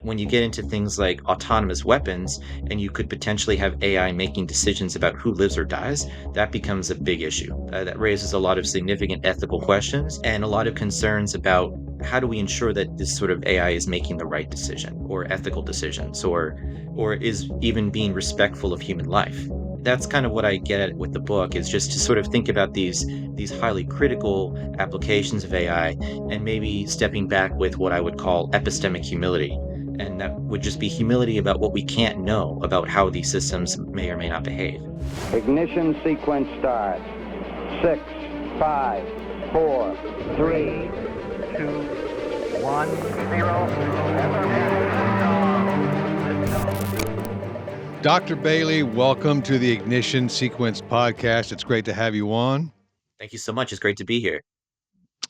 when you get into things like autonomous weapons and you could potentially have AI making decisions about who lives or dies, that becomes a big issue. That raises a lot of significant ethical questions and a lot of concerns about how do we ensure that this sort of AI is making the right decision or ethical decisions or is even being respectful of human life. That's kind of what I get at with the book, is just to sort of think about these highly critical applications of AI and maybe stepping back with what I would call epistemic humility. And that would just be humility about what we can't know about how these systems may or may not behave. Ignition sequence start. 6, 5, 4, 3, 2, 1, 0. Dr. Bailey, welcome to the Ignition Sequence podcast. It's great to have you on. Thank you so much. It's great to be here.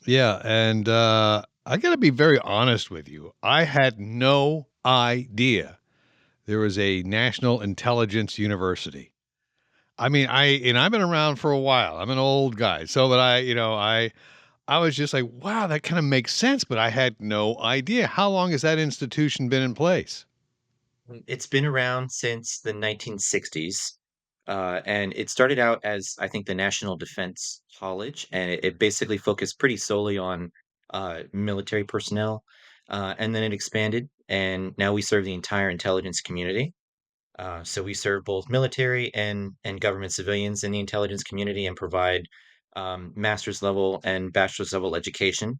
Yeah, and I got to be very honest with you. I had no idea there was a national intelligence university. I mean, I've been around for a while. I'm an old guy, so but I was just like, wow, that kind of makes sense, but I had no idea. How long has that institution been in place? It's been around since the 1960s, and it started out as, I think, the National Defense College, and it basically focused pretty solely on military personnel, and then it expanded, and now we serve the entire intelligence community. So we serve both military and government civilians in the intelligence community and provide master's level and bachelor's level education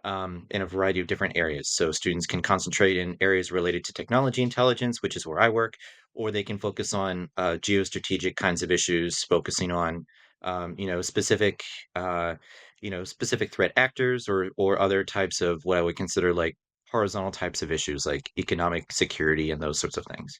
in a variety of different areas. So students can concentrate in areas related to technology intelligence, which is where I work, or they can focus on geostrategic kinds of issues, focusing on specific specific threat actors or other types of what I would consider like horizontal types of issues like economic security and those sorts of things.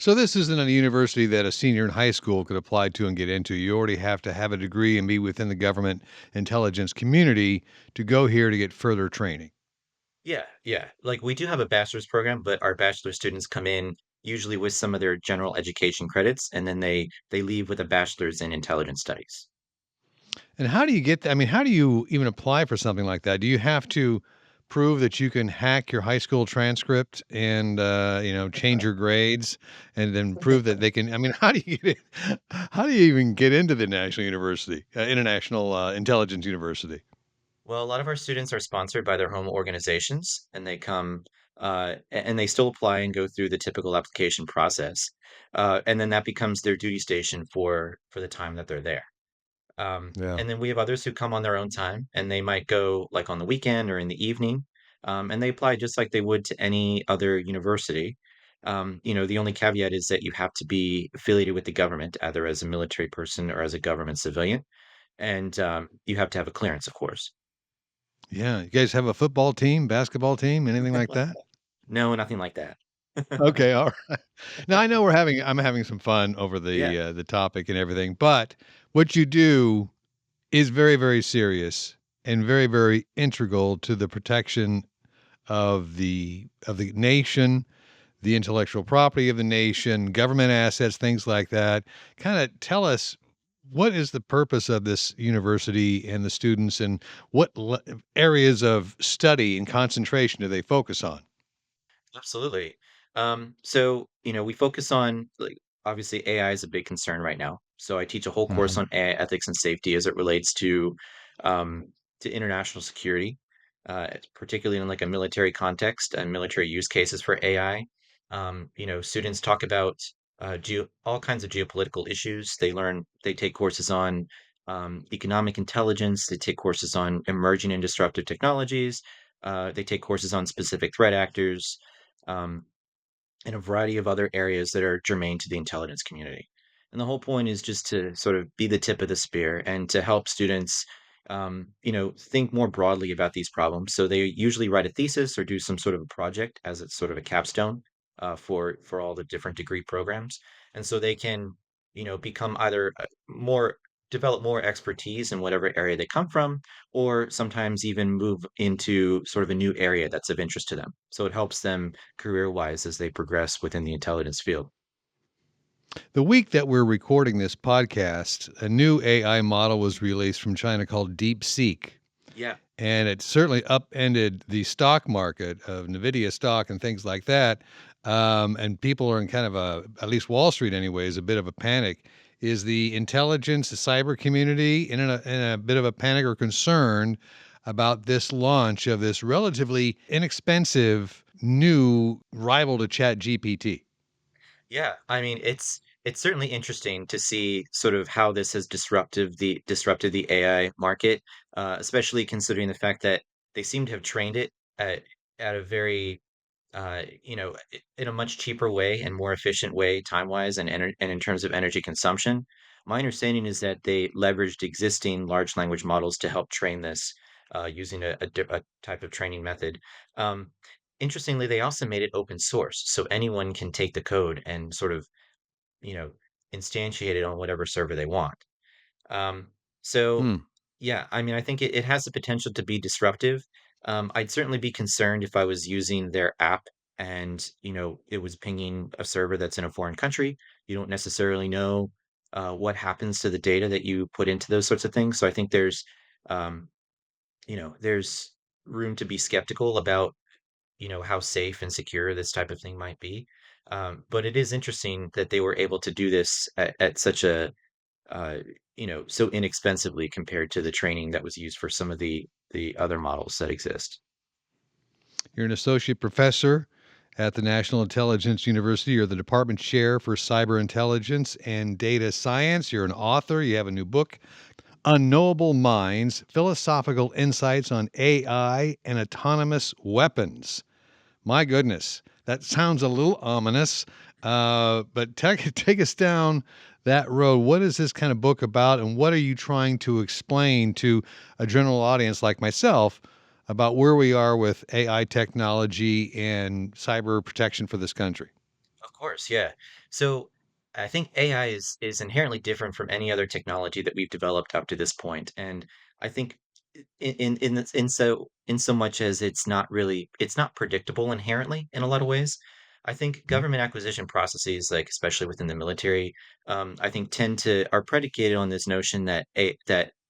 So this isn't a university that a senior in high school could apply to and get into. You already have to have a degree and be within the government intelligence community to go here to get further training. Yeah, yeah. Like we do have a bachelor's program, but our bachelor students come in usually with some of their general education credits, and then they leave with a bachelor's in intelligence studies. And how do you get that? I mean, how do you even apply for something like that? Do you have to prove that you can hack your high school transcript and change your grades and then prove that they can? I mean, how do you get in, how do you even get into the national university, international intelligence university? Well, a lot of our students are sponsored by their home organizations, and they come and they still apply and go through the typical application process, and then that becomes their duty station for the time that they're there. Yeah. And then we have others who come on their own time, and they might go like on the weekend or in the evening, and they apply just like they would to any other university. The only caveat is that you have to be affiliated with the government, either as a military person or as a government civilian, and you have to have a clearance, of course. Yeah. You guys have a football team, basketball team, anything like that? No, nothing like that. Okay, all right. Now I know I'm having some fun over Yeah, the topic and everything, but what you do is very, very serious and very, very integral to the protection of the nation, the intellectual property of the nation, government assets, things like that. Kind of tell us what is the purpose of this university and the students, and areas of study and concentration do they focus on? absolutely. We focus on like obviously AI is a big concern right now. So I teach a whole course Mhm. on AI ethics and safety as it relates um, to international security, particularly in like a military context and military use cases for AI. Students talk about all kinds of geopolitical issues. They take courses on economic intelligence. They take courses on emerging and disruptive technologies. They take courses on specific threat actors um, and a variety of other areas that are germane to the intelligence community. And the whole point is just to sort of be the tip of the spear and to help students, think more broadly about these problems. So they usually write a thesis or do some sort of a project as it's sort of a capstone for all the different degree programs, and so they can, become either more develop more expertise in whatever area they come from, or sometimes even move into sort of a new area that's of interest to them. So it helps them career-wise as they progress within the intelligence field. The week that we're recording this podcast, a new AI model was released from China called DeepSeek. Yeah. and it certainly upended the stock market of Nvidia stock and things like that. And people are in kind of a, at least Wall Street, anyways, a bit of a panic. Is the intelligence, the cyber community in a bit of a panic or concern about this launch of this relatively inexpensive new rival to Chat GPT? Yeah, I mean, it's certainly interesting to see sort of how this has disrupted the AI market, especially considering the fact that they seem to have trained it at a very in a much cheaper way and more efficient way time-wise and in terms of energy consumption. My understanding is that they leveraged existing large language models to help train this using a type of training method. Um, Interestingly, they also made it open source, so anyone can take the code and sort of, you know, instantiate it on whatever server they want. Um, so Hmm. yeah, I mean, I think it has the potential to be disruptive. I'd certainly be concerned if I was using their app and, it was pinging a server that's in a foreign country. You don't necessarily know what happens to the data that you put into those sorts of things. So I think um, there's room to be skeptical about, how safe and secure this type of thing might be. But it is interesting that they were able to do this at such a uh, so inexpensively compared to the training that was used for some of the other models that exist. You're an associate professor at the National Intelligence University. You're the department chair for cyber intelligence and data science. You're an author. You have a new book, Unknowable Minds: Philosophical Insights on AI and Autonomous Weapons. My goodness, that sounds a little ominous. But take us down that road. What is this kind of book about, and what are you trying to explain to a general audience like myself about where we are with AI technology and cyber protection for this country? Of course, yeah. So I think AI is inherently different from any other technology that we've developed up to this point, and I think in so much as it's not predictable inherently in a lot of ways. I think government acquisition processes, like especially within the military, I think tend to are predicated on this notion that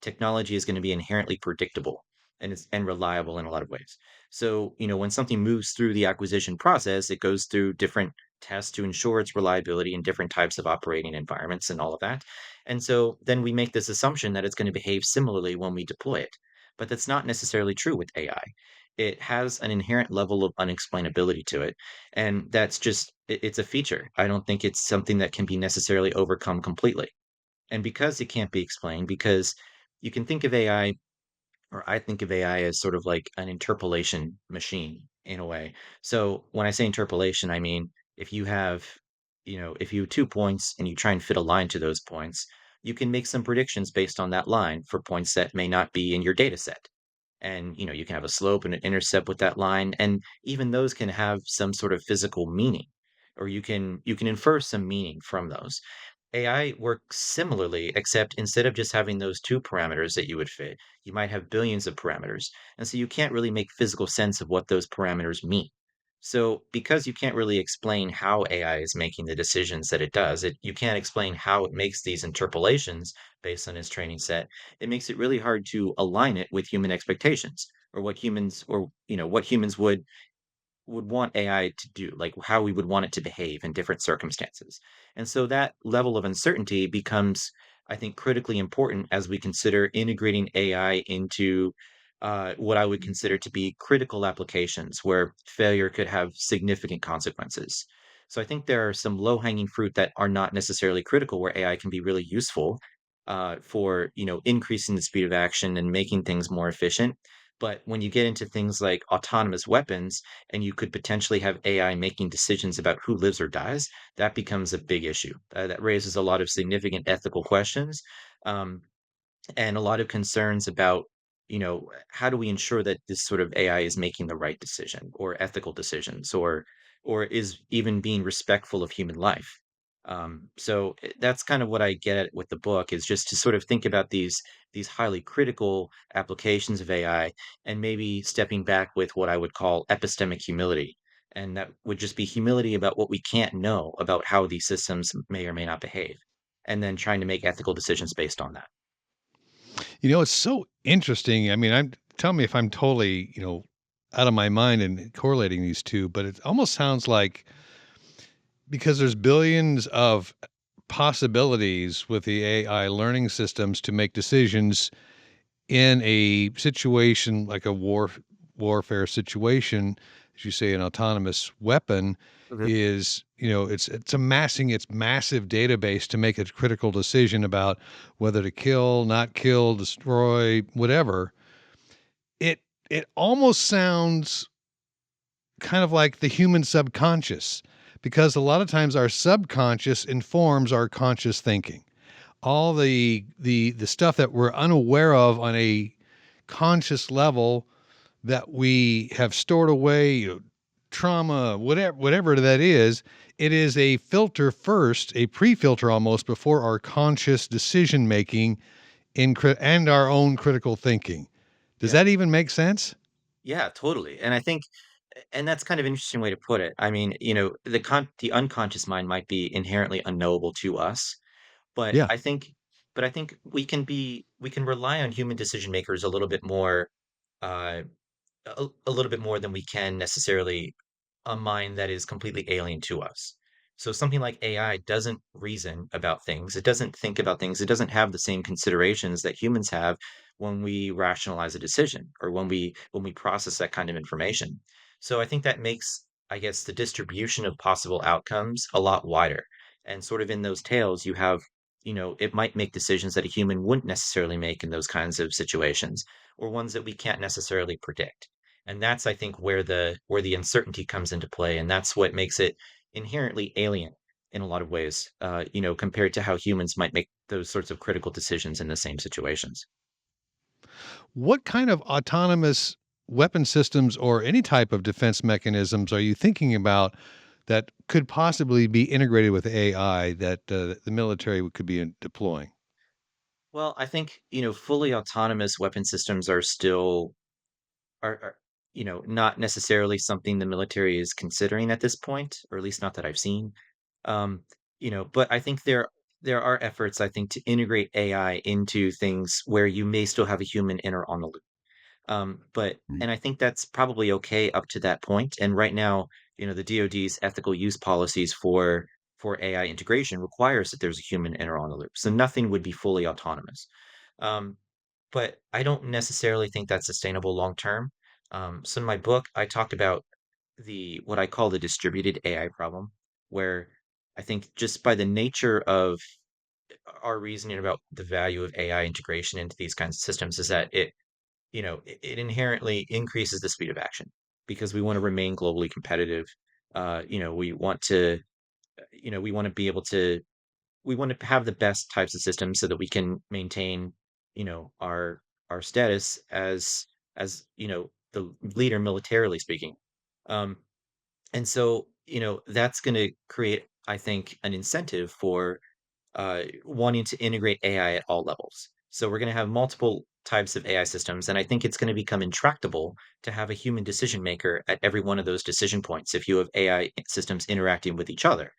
technology is going to be inherently predictable and reliable in a lot of ways. So, when something moves through the acquisition process, it goes through different tests to ensure its reliability in different types of operating environments and all of that. And so then we make this assumption that it's going to behave similarly when we deploy it. But that's not necessarily true with AI. It has an inherent level of unexplainability to it. And that's just, it's a feature. I don't think it's something that can be necessarily overcome completely. And because it can't be explained, because you can think of AI or I think of AI as sort of like an interpolation machine in a way. So when I say interpolation, I mean if you have, if you have 2 points and you try and fit a line to those points, you can make some predictions based on that line for points that may not be in your data set. And you can have a slope and an intercept with that line, and even those can have some sort of physical meaning, or you can infer some meaning from those. AI works similarly, except instead of just having those 2 parameters that you would fit, you might have billions of parameters, and so you can't really make physical sense of what those parameters mean. So, because you can't really explain how AI is making the decisions that it does, you can't explain how it makes these interpolations based on its training set. It makes it really hard to align it with human expectations or what humans would want AI to do, like how we would want it to behave in different circumstances. And so that level of uncertainty becomes, I think, critically important as we consider integrating AI into what I would consider to be critical applications where failure could have significant consequences. So I think there are some low-hanging fruit that are not necessarily critical where AI can be really useful for increasing the speed of action and making things more efficient. But when you get into things like autonomous weapons, and you could potentially have AI making decisions about who lives or dies, that becomes a big issue. That raises a lot of significant ethical questions. Um, and a lot of concerns about, how do we ensure that this sort of AI is making the right decision or ethical decisions or is even being respectful of human life. So that's kind of what I get at with the book is just to sort of think about these highly critical applications of AI and maybe stepping back with what I would call epistemic humility. And that would just be humility about what we can't know about how these systems may or may not behave, and then trying to make ethical decisions based on that. It's so interesting. I mean, I'm tell me if I'm totally, out of my mind and correlating these two, but it almost sounds like because there's billions of possibilities with the AI learning systems to make decisions in a situation like a warfare situation, as you say, an autonomous weapon Mhm. is, it's amassing its massive database to make a critical decision about whether to kill, not kill, destroy, whatever. It almost sounds kind of like the human subconscious, because a lot of times our subconscious informs our conscious thinking. All the stuff that we're unaware of on a conscious level that we have stored away, trauma, whatever that is, it is a filter first, a pre-filter almost before our conscious decision making and our own critical thinking. Does Yeah. that even make sense? Yeah, totally. And I think and that's kind of an interesting way to put it. I mean, the unconscious mind might be inherently unknowable to us, but Yeah. I think we can rely on human decision makers a little bit more uh a little bit more than we can necessarily a mind that is completely alien to us. So something like AI doesn't reason about things. It doesn't think about things. It doesn't have the same considerations that humans have when we rationalize a decision or when we process that kind of information. So I think that makes, I guess, the distribution of possible outcomes a lot wider. And sort of in those tails, you have, it might make decisions that a human wouldn't necessarily make in those kinds of situations, or ones that we can't necessarily predict. And that's, I think, where the uncertainty comes into play, and that's what makes it inherently alien in a lot of ways, compared to how humans might make those sorts of critical decisions in the same situations. What kind of autonomous weapon systems or any type of defense mechanisms are you thinking about that could possibly be integrated with AI that the military could be deploying? Well, I think, fully autonomous weapon systems are still are not necessarily something the military is considering at this point, or at least not that I've seen. Um, but I think there are efforts, I think, to integrate AI into things where you may still have a human enter on the loop. And I think that's probably okay up to that point. And right now, the DoD's ethical use policies for AI integration requires that there's a human enter on the loop. So nothing would be fully autonomous. Um, but I don't necessarily think that's sustainable long term. So in my book, I talked about the what I call the distributed AI problem, where I think just by the nature of our reasoning about the value of AI integration into these kinds of systems is that it inherently increases the speed of action because we want to remain globally competitive. We want to, we want to be able to, we want to have the best types of systems so that we can maintain, our status as the leader militarily speaking. Um, and so that's going to create, I think, an incentive for wanting to integrate AI at all levels. So we're going to have multiple types of AI systems, and I think it's going to become intractable to have a human decision maker at every one of those decision points if you have AI systems interacting with each other.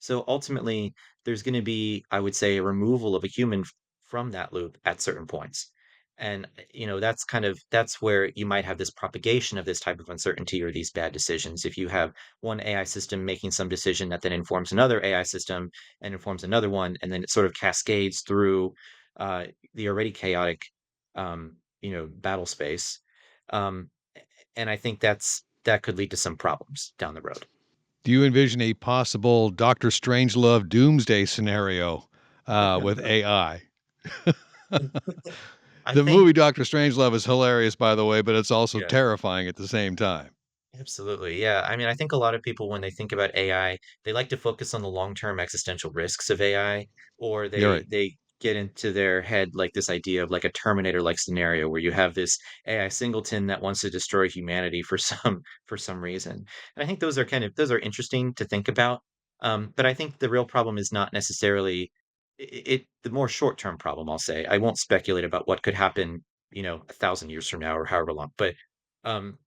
So ultimately, there's going to be, I would say, a removal of a human from that loop at certain points. And that's where you might have this propagation of this type of uncertainty or these bad decisions. If you have one AI system making some decision that then informs another AI system and informs another one, and then it sort of cascades through the already chaotic, battle space. Um, and I think that could lead to some problems down the road. Do you envision a possible Doctor Strangelove doomsday scenario with AI? I The think, movie Doctor Strangelove is hilarious, by the way, but it's also yeah. terrifying at the same time. Absolutely. Yeah. I mean, I think a lot of people, when they think about AI, they like to focus on the long-term existential risks of AI, or You're they right. they get into their head like this idea of like a Terminator-like scenario where you have this AI singleton that wants to destroy humanity for for some reason. And I think those are interesting to think about. But I think the real problem is not necessarily the more short-term problem, I'll say. I won't speculate about what could happen, 1,000 years from now or however long, but um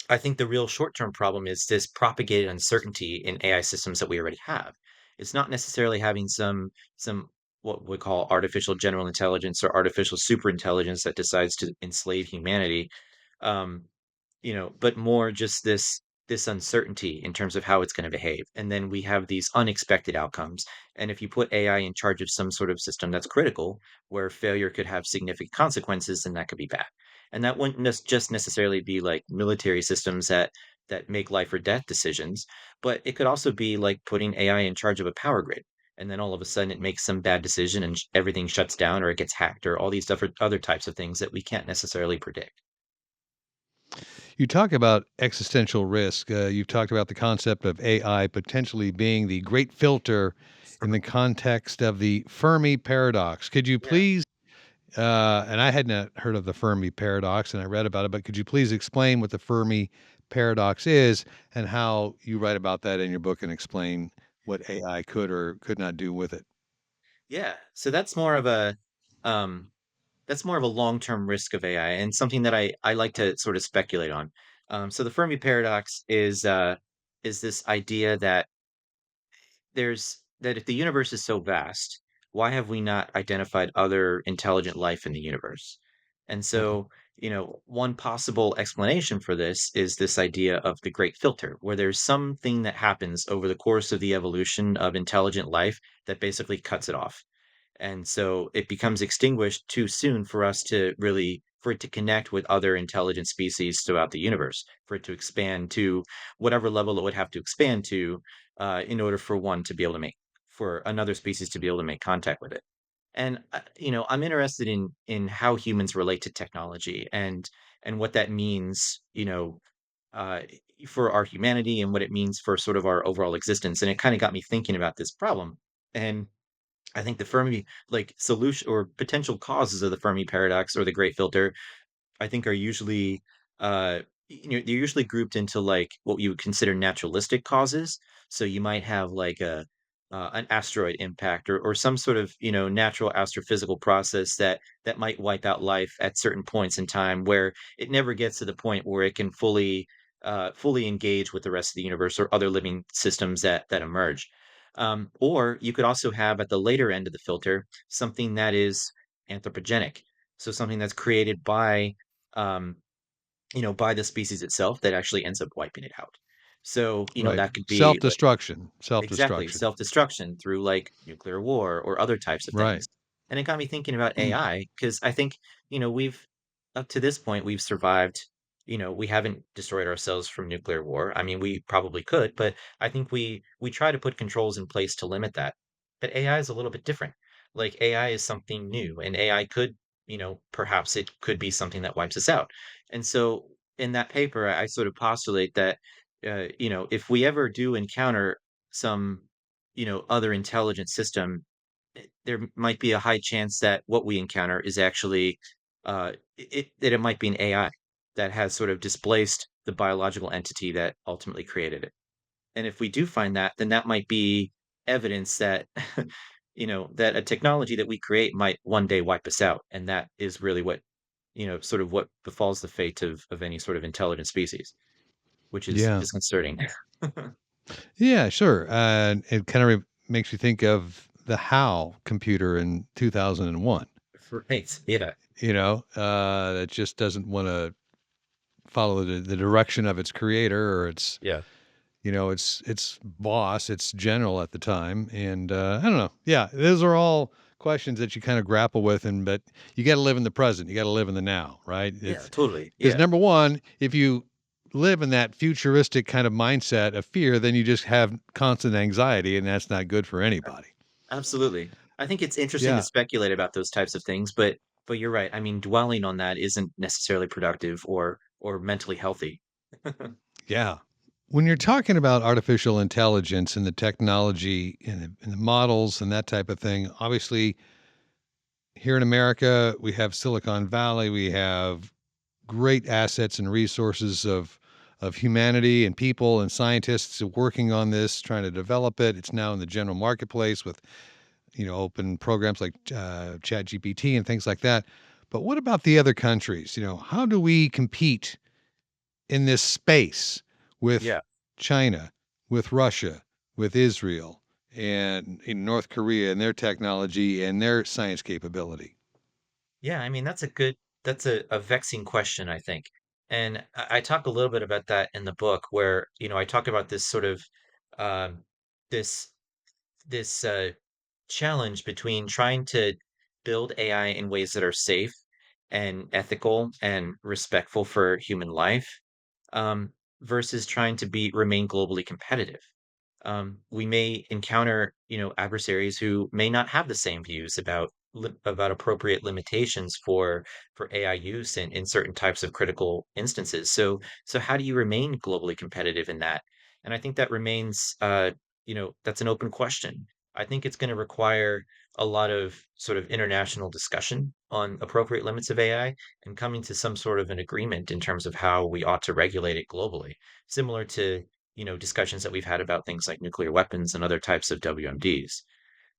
I think the real short-term problem is this propagated uncertainty in AI systems that we already have. It's not necessarily having some what we call artificial general intelligence or artificial super intelligence that decides to enslave humanity. Um, but more just this uncertainty in terms of how it's going to behave. And then we have these unexpected outcomes. And if you put AI in charge of some sort of system that's critical, where failure could have significant consequences, then that could be bad. And that wouldn't just necessarily be like military systems that make life or death decisions, but it could also be like putting AI in charge of a power grid. And then all of a sudden it makes some bad decision and everything shuts down or it gets hacked or all these different other types of things that we can't necessarily predict. You talk about existential risk. You've talked about the concept of AI potentially being the great filter in the context of the Fermi paradox. Could you Yeah. please, and I had not heard of the Fermi paradox and I read about it, but could you please explain what the Fermi paradox is and how you write about that in your book and explain what AI could or could not do with it? Yeah. So um that's more of a long-term risk of AI and something that I like to sort of speculate on. So the Fermi paradox is this idea that that if the universe is so vast, why have we not identified other intelligent life in the universe? And Mhm. so, one possible explanation for this is this idea of the great filter, where there's something that happens over the course of the evolution of intelligent life that basically cuts it off. And so it becomes extinguished too soon for us to really for it to connect with other intelligent species throughout the universe, for it to expand to whatever level it would have to expand to in order for one to be able to make for another species to be able to make contact with it. And I'm interested in how humans relate to technology and what that means, uh, for our humanity and what it means for sort of our overall existence. And it kind of got me thinking about this problem. And I think the Fermi like solution or potential causes of the Fermi paradox or the great filter I think are usually, they're usually grouped into like what you would consider naturalistic causes. So you might have like an asteroid impact or some sort of natural astrophysical process that might wipe out life at certain points in time where it never gets to the point where it can fully engage with the rest of the universe or other living systems that emerge. Or you could also have at the later end of the filter something that is anthropogenic, so something that's created um, by the species itself that actually ends up wiping it out. So, Right. that could be like Self-destruction. exactly Self-destruction. self-destruction through like nuclear war or other types of Right. things. And it got me thinking about AI because I think, we've up to this point we've survived, we haven't destroyed ourselves from nuclear war. I mean, we probably could, but I think we try to put controls in place to limit that. But AI is a little bit different. Like AI is something new and AI could, perhaps it could be something that wipes us out. And so in that paper, I sort of postulate that if we ever do encounter some, other intelligent system, there might be a high chance that what we encounter is actually, that it might be an AI that has sort of displaced the biological entity that ultimately created it. And if we do find that, then that might be evidence that, that a technology that we create might one day wipe us out. And that is really what, sort of what befalls the fate of any sort of intelligent species, which is Yeah. disconcerting. Yeah, sure. And it kind of makes you think of the HAL computer in 2001, Right. Yeah. that just doesn't want to follow the direction of its creator or Yeah. its boss, its general at the time. And I don't know. Yeah, those are all questions that you kind of grapple with. And but you got to live in the present. You got to live in the now, right? Yeah, It's totally. because Yeah. number one, if you live in that futuristic kind of mindset of fear, then you just have constant anxiety, and that's not good for anybody. Absolutely. I think it's interesting to Yeah, speculate about those types of things, but you're right. I mean, dwelling on that isn't necessarily productive or mentally healthy. yeah. When you're talking about artificial intelligence and the technology and the models and that type of thing, obviously here in America, we have Silicon Valley, we have great assets and resources of humanity and people and scientists working on this, trying to develop it. It's now in the general marketplace with open programs like Chat GPT and things like that. But what about the other countries? How do we compete in this space with Yeah. China, with Russia, with Israel, and in North Korea and their technology and their science capability? Yeah, I mean, that's a vexing question, I think. And I talk a little bit about that in the book, where, I talk about this sort of um, this this challenge between trying to build AI in ways that are safe and ethical and respectful for human life, um, versus trying to remain globally competitive. We may encounter, adversaries who may not have the same views about appropriate limitations for AI use in certain types of critical instances. So how do you remain globally competitive in that? And I think that remains, that's an open question. I think it's going to require a lot of sort of international discussion on appropriate limits of AI and coming to some sort of an agreement in terms of how we ought to regulate it globally, similar to, discussions that we've had about things like nuclear weapons and other types of WMDs.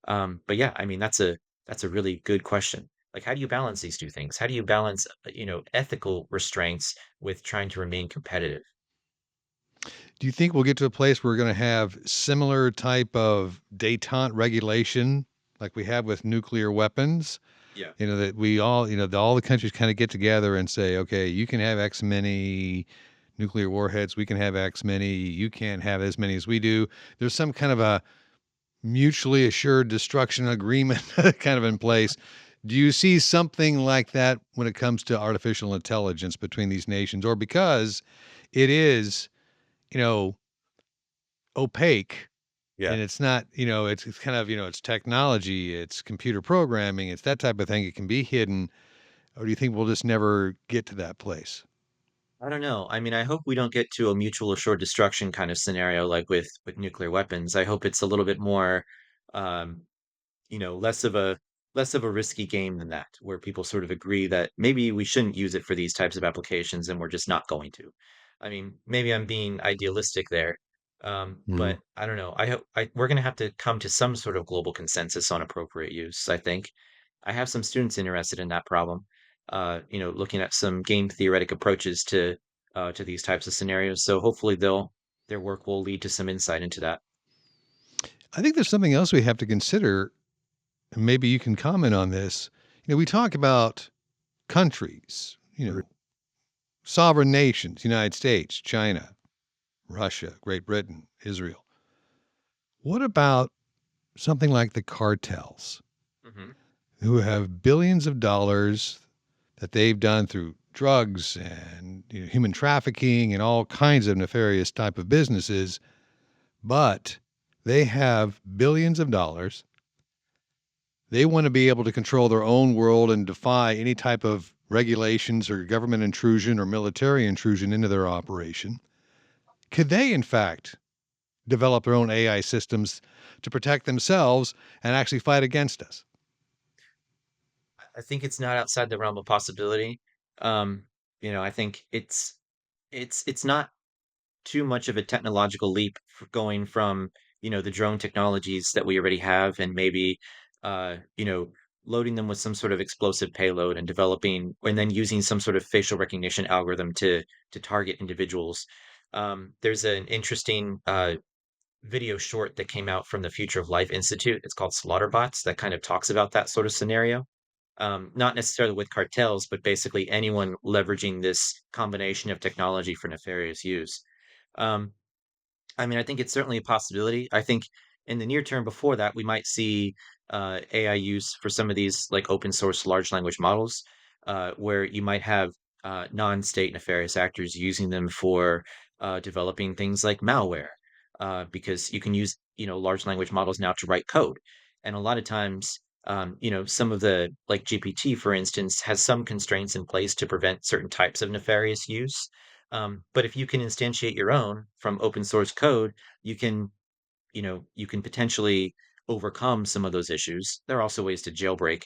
But yeah, I mean, that's a really good question. Like, how do you balance these two things? How do you balance, ethical restraints with trying to remain competitive? Do you think we'll get to a place where we're going to have similar type of détente regulation like we have with nuclear weapons? Yeah. That we all, all the countries kind of get together and say, okay, you can have X many nuclear warheads, we can have X many, you can't have as many as we do. There's some kind of a mutually assured destruction agreement kind of in place. Do you see something like that when it comes to artificial intelligence between these nations, or because it is, you know, opaque Yeah. and it's not, it's kind of, it's technology, it's computer programming, it's that type of thing. It can be hidden. Or do you think we'll just never get to that place? I don't know. I mean, I hope we don't get to a mutual assured destruction kind of scenario like with nuclear weapons. I hope it's a little bit more, um, less of a risky game than that, where people sort of agree that maybe we shouldn't use it for these types of applications and we're just not going to. I mean, maybe I'm being idealistic there, Mhm. but I don't know. We're going to have to come to some sort of global consensus on appropriate use, I think. I have some students interested in that problem, looking at some game theoretic approaches to these types of scenarios. So hopefully their work will lead to some insight into that. I think there's something else we have to consider, and maybe you can comment on this. We talk about countries, sovereign nations, United States, China, Russia, Great Britain, Israel. What about something like the cartels Hmm. who have billions of dollars that they've done through drugs and human trafficking and all kinds of nefarious type of businesses, but they have billions of dollars. They want to be able to control their own world and defy any type of regulations or government intrusion or military intrusion into their operation. Could they, in fact, develop their own AI systems to protect themselves and actually fight against us? I think it's not outside the realm of possibility. Um, I think it's not too much of a technological leap for going from, the drone technologies that we already have and maybe, uh, you know, loading them with some sort of explosive payload and developing and then using some sort of facial recognition algorithm to target individuals. There's an interesting video short that came out from the Future of Life Institute. It's called Slaughterbots that kind of talks about that sort of scenario. Not necessarily with cartels, but basically anyone leveraging this combination of technology for nefarious use. Um, I mean, I think it's certainly a possibility. I think in the near term before that, we might see AI use for some of these like open source large language models, where you might have non-state nefarious actors using them for developing things like malware, because you can use, large language models now to write code. And a lot of times, some of the like GPT, for instance, has some constraints in place to prevent certain types of nefarious use. But if you can instantiate your own from open source code, you can, you can potentially overcome some of those issues. There are also ways to jailbreak,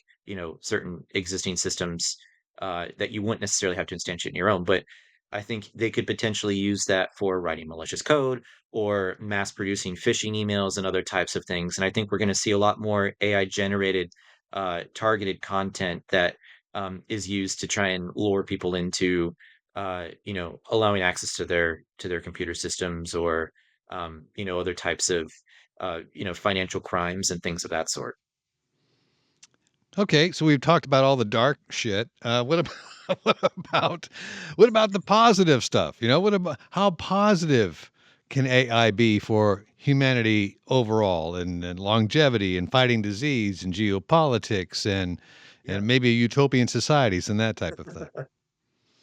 certain existing systems that you wouldn't necessarily have to instantiate in your own. But I think they could potentially use that for writing malicious code or mass producing phishing emails and other types of things. And I think we're going to see a lot more AI generated, targeted content that is used to try and lure people into, allowing access to their computer systems or, other types of, financial crimes and things of that sort. Okay, so we've talked about all the dark shit. What about what about what about the positive stuff? What about how positive can AI be for humanity overall, and longevity, and fighting disease, and geopolitics, Yeah. and maybe utopian societies and that type of thing?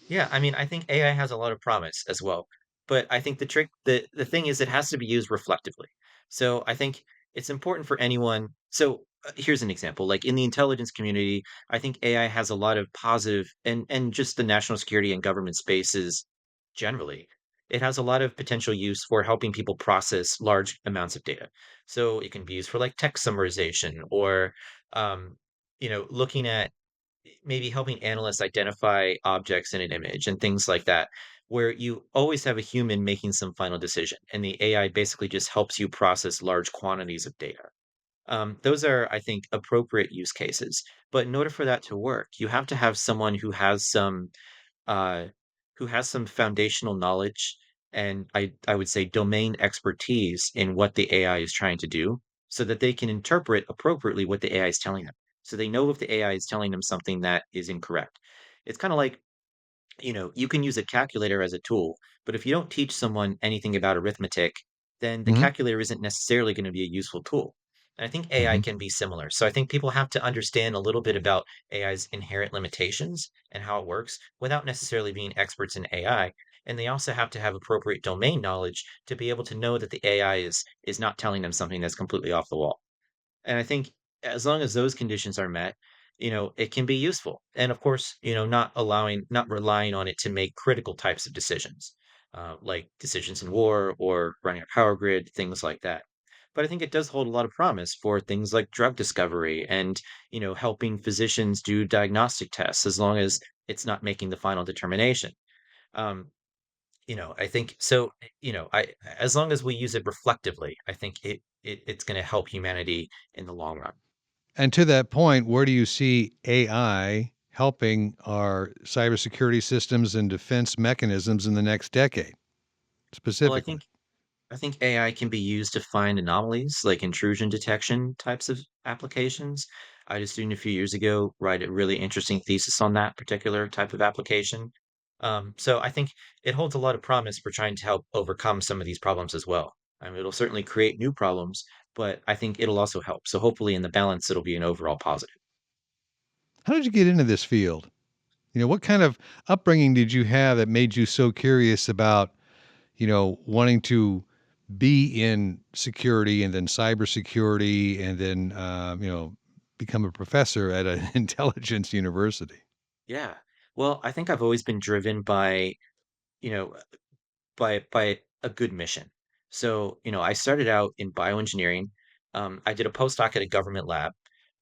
Yeah, I mean, I think AI has a lot of promise as well, but I think the thing is it has to be used reflectively. So I think it's important for anyone. So here's an example, like in the intelligence community, I think AI has a lot of positive and just the national security and government spaces generally. It has a lot of potential use for helping people process large amounts of data. So it can be used for like text summarization or um, looking at maybe helping analysts identify objects in an image and things like that, where you always have a human making some final decision, and the AI basically just helps you process large quantities of data. Those are, I think, appropriate use cases. But in order for that to work, you have to have someone uh, who has some foundational knowledge and I would say domain expertise in what the AI is trying to do so that they can interpret appropriately what the AI is telling them. So they know if the AI is telling them something that is incorrect. It's kind of like you can use a calculator as a tool, but if you don't teach someone anything about arithmetic, then the Hmm. calculator isn't necessarily going to be a useful tool. And I think AI Hmm. can be similar. So I think people have to understand a little bit about AI's inherent limitations and how it works without necessarily being experts in AI. And they also have to have appropriate domain knowledge to be able to know that the AI is not telling them something that's completely off the wall. And I think as long as those conditions are met, it can be useful. And of course, not relying on it to make critical types of decisions, like decisions in war or running a power grid, things like that. But I think it does hold a lot of promise for things like drug discovery and, helping physicians do diagnostic tests as long as it's not making the final determination. Um, I think so, as long as we use it reflectively, I think it's going to help humanity in the long run. And to that point, where do you see AI helping our cybersecurity systems and defense mechanisms in the next decade, Well, specifically? I think AI can be used to find anomalies like intrusion detection types of applications. I just student a few years ago write a really interesting thesis on that particular type of application. So I think it holds a lot of promise for trying to help overcome some of these problems as well. I mean, it'll certainly create new problems, but I think it'll also help. So hopefully in the balance, it'll be an overall positive. How did you get into this field? What kind of upbringing did you have that made you so curious about, wanting to be in security and then cybersecurity and then, become a professor at an intelligence university? Yeah. Well, I think I've always been driven you know, by a good mission. So, I started out in bioengineering. I did a postdoc at a government lab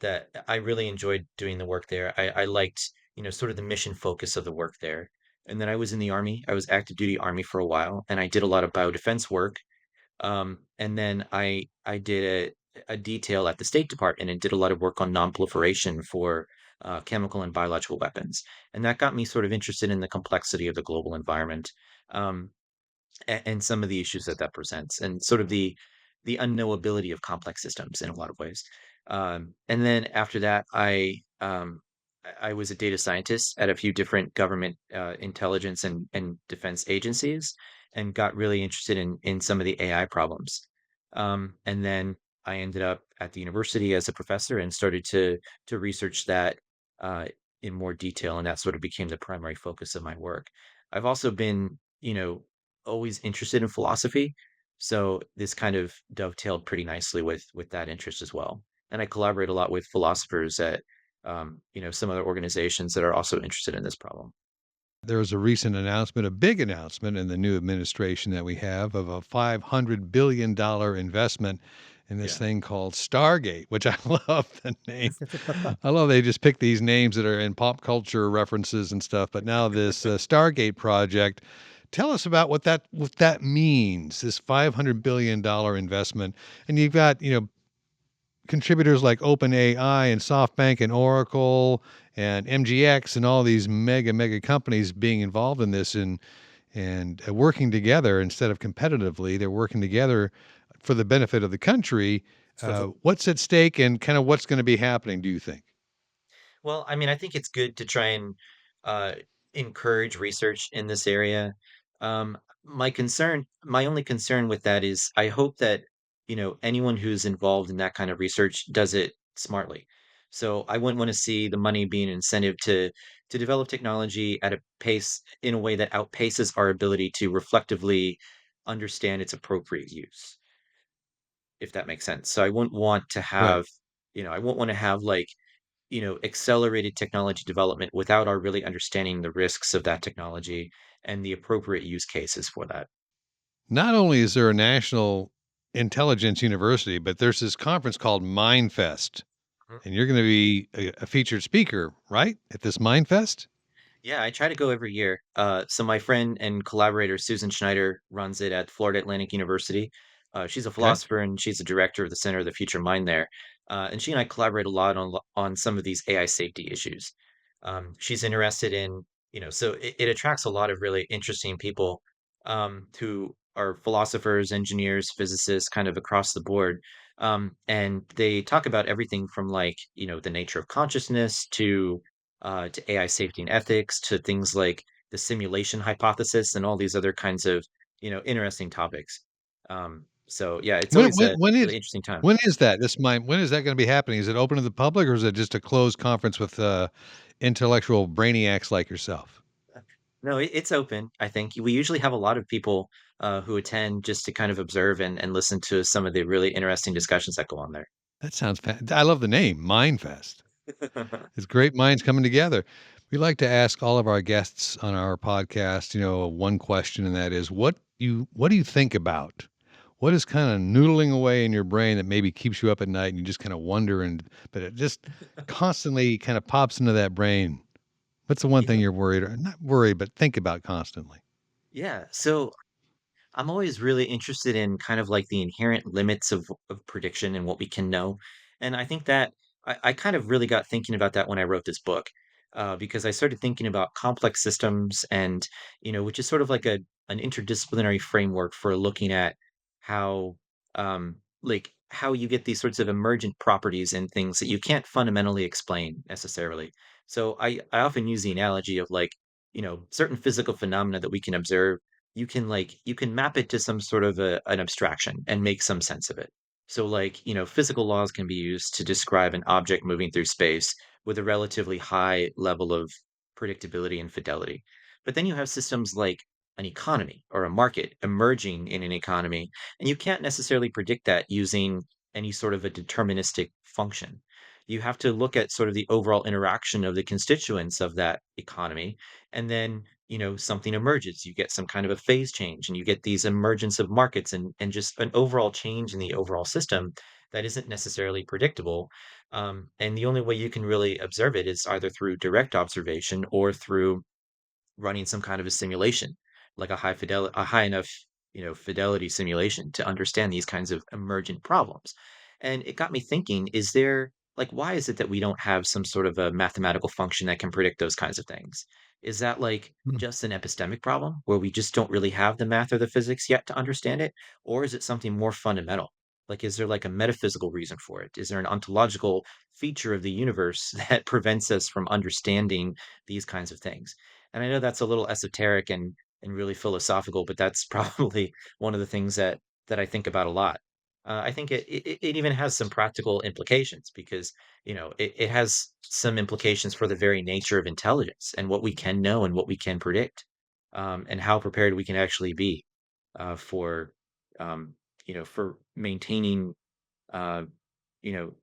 that I really enjoyed doing the work there. I liked, sort of the mission focus of the work there. And then I was in the army. I was active duty army for a while, and I did a lot of biodefense work. And then I did a detail at the State Department and did a lot of work on nonproliferation for chemical and biological weapons. And that got me sort of interested in the complexity of the global environment. Um, and some of the issues that that presents and sort of the unknowability of complex systems in a lot of ways. And then after that, I was a data scientist at a few different government intelligence and defense agencies and got really interested in some of the AI problems. And then I ended up at the university as a professor and started to research that uh, in more detail, and that sort of became the primary focus of my work. I've also been, always interested in philosophy, so this kind of dovetailed pretty nicely with that interest as well. And I collaborate a lot with philosophers at some other organizations that are also interested in this problem. There was a recent announcement, a big announcement in the new administration that we have of a $500 billion investment in this Yeah. thing called Stargate, which I love the name. I love they just pick these names that are in pop culture references and stuff. But now this Stargate project, tell us about what that means. This $500 billion investment, and you've got contributors like OpenAI and SoftBank and Oracle and MGX and all these mega companies being involved in this and working together instead of competitively. They're working together for the benefit of the country. What's at stake and kind of what's going to be happening, do you think? Well, I mean, I think it's good to try and uh, encourage research in this area. My only concern with that is I hope that, anyone who's involved in that kind of research does it smartly. So I wouldn't want to see the money being an incentive to develop technology at a pace in a way that outpaces our ability to reflectively understand its appropriate use, if that makes sense. So I wouldn't want to Right. have, I wouldn't want to have like accelerated technology development without our really understanding the risks of that technology and the appropriate use cases for that. Not only is there a national intelligence university, but there's this conference called MindFest, Mhm. and you're going to be a featured speaker, right? At this MindFest? Yeah, I try to go every year. So my friend and collaborator Susan Schneider runs it at Florida Atlantic University. She's a Okay. philosopher and she's a director of the Center of the Future Mind there. And she and I collaborate a lot on some of these AI safety issues. She's interested in, so it attracts a lot of really interesting people who are philosophers, engineers, physicists, kind of across the board. And they talk about everything from like, the nature of consciousness to AI safety and ethics, to things like the simulation hypothesis and all these other kinds of, interesting topics. So yeah, it's When always when a when is really interesting time. when is that? When is that going to be happening? Is it open to the public or is it just a closed conference with intellectual brainiacs like yourself? No, it's open. I think we usually have a lot of people who attend just to kind of observe and listen to some of the really interesting discussions that go on there. That sounds I love the name, Mindfest. It's great minds coming together. We like to ask all of our guests on our podcast, one question, and that is, what do you think about? What is kind of noodling away in your brain that maybe keeps you up at night and you just kind of wonder but it just constantly kind of pops into that brain. What's the one thing Yeah, you're worried or not worried, but think about constantly? yeah. So I'm always really interested in kind of like the inherent limits of prediction and what we can know. And I think that I kind of really got thinking about that when I wrote this book, because I started thinking about complex systems and, which is sort of like an interdisciplinary framework for looking at how, like how you get these sorts of emergent properties in things that you can't fundamentally explain necessarily. So I often use the analogy of like, certain physical phenomena that we can observe you can map it to some sort of an abstraction and make some sense of it. So like, physical laws can be used to describe an object moving through space with a relatively high level of predictability and fidelity. But then you have systems like an economy or a market emerging in an economy, and you can't necessarily predict that using any sort of a deterministic function. You have to look at sort of the overall interaction of the constituents of that economy, and then something emerges. You get some kind of a phase change and you get these emergence of markets and just an overall change in the overall system that isn't necessarily predictable. And the only way you can really observe it is either through direct observation or through running some kind of a simulation, like a high enough, fidelity simulation to understand these kinds of emergent problems. And it got me thinking, why is it that we don't have some sort of a mathematical function that can predict those kinds of things? Is that like Hmm. just an epistemic problem where we just don't really have the math or the physics yet to understand it? Or is it something more fundamental? Like, is there like a metaphysical reason for it? Is there an ontological feature of the universe that prevents us from understanding these kinds of things? And I know that's a little esoteric and really philosophical, but that's probably one of the things that I think about a lot. I think it even has some practical implications because it has some implications for the very nature of intelligence and what we can know and what we can predict, and how prepared we can actually be for um, for maintaining uh, you know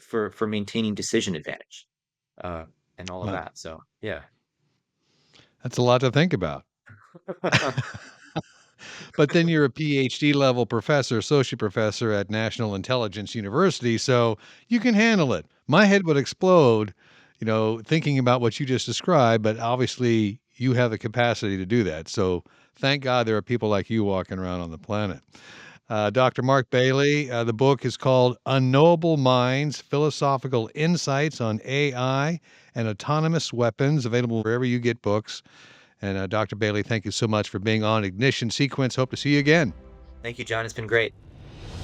for maintaining decision advantage, uh, and all of Wow, that. So yeah. that's a lot to think about. But then you're a PhD level professor, associate professor at National Intelligence University, so you can handle it. My head would explode, thinking about what you just described, but obviously you have the capacity to do that. So thank God there are people like you walking around on the planet. Dr. Mark Bailey, the book is called Unknowable Minds Philosophical Insights on AI and Autonomous Weapons, available wherever you get books. And Dr. Bailey, thank you so much for being on Ignition Sequence. Hope to see you again. Thank you, John. It's been great.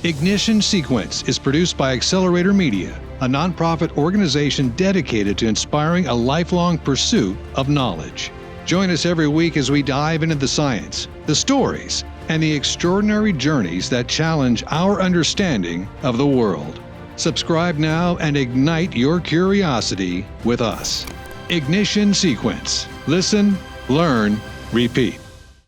Ignition Sequence is produced by Accelerator Media, a nonprofit organization dedicated to inspiring a lifelong pursuit of knowledge. Join us every week as we dive into the science, the stories, and the extraordinary journeys that challenge our understanding of the world. Subscribe now and ignite your curiosity with us. Ignition Sequence. Listen, learn, repeat.